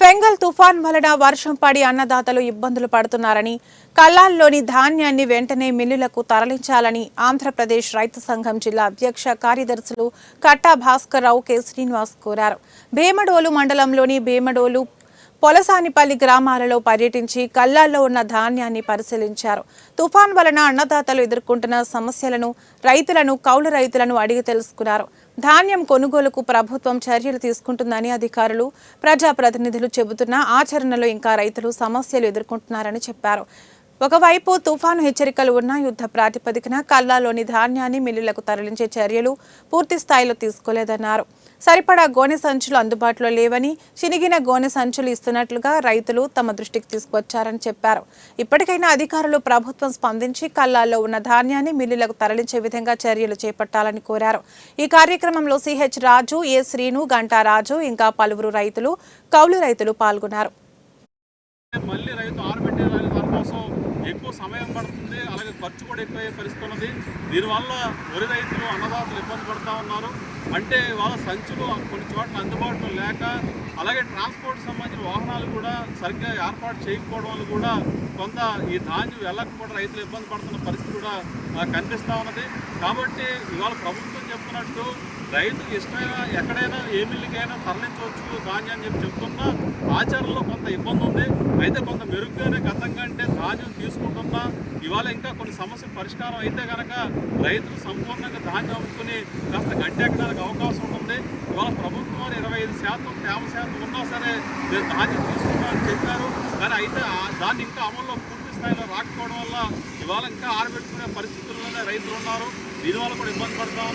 బెంగాల్ తుఫాన్ వలన వర్షం పడి అన్నదాతలు ఇబ్బందులు పడుతున్నారని, కల్లాల్లోని ధాన్యాన్ని వెంటనే మిల్లులకు తరలించాలని ఆంధ్రప్రదేశ్ రైతు సంఘం జిల్లా అధ్యక్ష కార్యదర్శులు కట్టా భాస్కర్రావు కె శ్రీనివాస్ కోరారు. భీమడోలు మండలంలోని భీమడోలు, పొలసానిపల్లి గ్రామాలలో పర్యటించి కల్లాల్లో ఉన్న ధాన్యాన్ని పరిశీలించారు. తుఫాన్ వలన అన్నదాతలు ఎదుర్కొంటున్న సమస్యలను, కౌలు రైతులను అడిగి తెలుసుకున్నారు. ధాన్యం కొనుగోలుకు ప్రభుత్వం చర్యలు తీసుకుంటుందని అధికారులు, ప్రజాప్రతినిధులు చెబుతున్నా ఆచరణలో ఇంకా రైతులు సమస్యలు ఎదుర్కొంటున్నారని చెప్పారు. ఒకవైపు తుఫాను హెచ్చరికలు ఉన్న యుద్ధ ప్రాతిపదికన కల్లాలోని ధాన్యాన్ని మిల్లులకు తరలించే చర్యలు పూర్తి స్థాయిలో తీసుకోలేదన్నారు. సరిపడా గోనె సంచులు అందుబాటులో లేవని, చినిగిన గోనె సంచులు ఇస్తున్నట్లుగా రైతులు తమ దృష్టికి తీసుకొచ్చారని చెప్పారు. ఇప్పటికైనా అధికారులు, ప్రభుత్వం స్పందించి కల్లాల్లో ఉన్న ధాన్యాన్ని మిల్లులకు తరలించే విధంగా చర్యలు చేపట్టాలని కోరారు. ఈ కార్యక్రమంలో సిహెచ్ రాజు, ఏ శ్రీను, గంటా రాజు, ఇంకా పలువురు రైతులు, కౌలు రైతులు పాల్గొన్నారు. ఎక్కువ సమయం పడుతుంది, అలాగే ఖర్చు కూడా ఎక్కువయ్యే పరిస్థితి ఉన్నది. దీనివల్ల వరి రైతులు, అన్నదాతలు ఇబ్బంది పడుతూ ఉన్నారు. అంటే వాళ్ళ సంచులు కొన్ని చోట్ల అందుబాటులో లేక, అలాగే ట్రాన్స్పోర్ట్ సంబంధించిన వాహనాలు కూడా సరిగ్గా ఏర్పాటు చేయకపోవడం వల్ల కూడా కొంత ఈ ధాన్యం వెళ్ళకపోవడం రైతులు ఇబ్బంది పడుతున్న పరిస్థితి కూడా కనిపిస్తూ ఉన్నది. కాబట్టి ఇవాళ ప్రభుత్వం చెప్తున్నట్టు రైతు ఇష్టమైనా ఎక్కడైనా ఏ మిల్లుకైనా తరలించవచ్చు ధాన్యాన్ని చెప్పి చెప్తున్నా ఆచరణలో కొంత ఇబ్బంది ఉంది. అయితే కొంత మెరుగ్గానే గతం కంటే ధాన్యం తీసుకుంటున్నా ఇవాళ ఇంకా కొన్ని సమస్యలు పరిష్కారం అయితే కనుక రైతులు సంపూర్ణంగా ధాన్యం అమ్ముకుని కాస్త గట్టెక్కడానికి అవకాశం ఉంటుంది. ఇవాళ ప్రభుత్వం 25% తేమ శాతం ఉన్నా సరే నేను ధాన్యం తీసుకుంటామని చెప్పారు. కానీ అయితే దాన్ని ఇంకా అమల్లో పూర్తి స్థాయిలో రాకపోవడం వల్ల ఇవాళ ఇంకా ఆరబెట్టుకునే పరిస్థితుల్లోనే రైతులు ఉన్నారు. దీనివల్ల కూడా ఇబ్బంది పడుతూ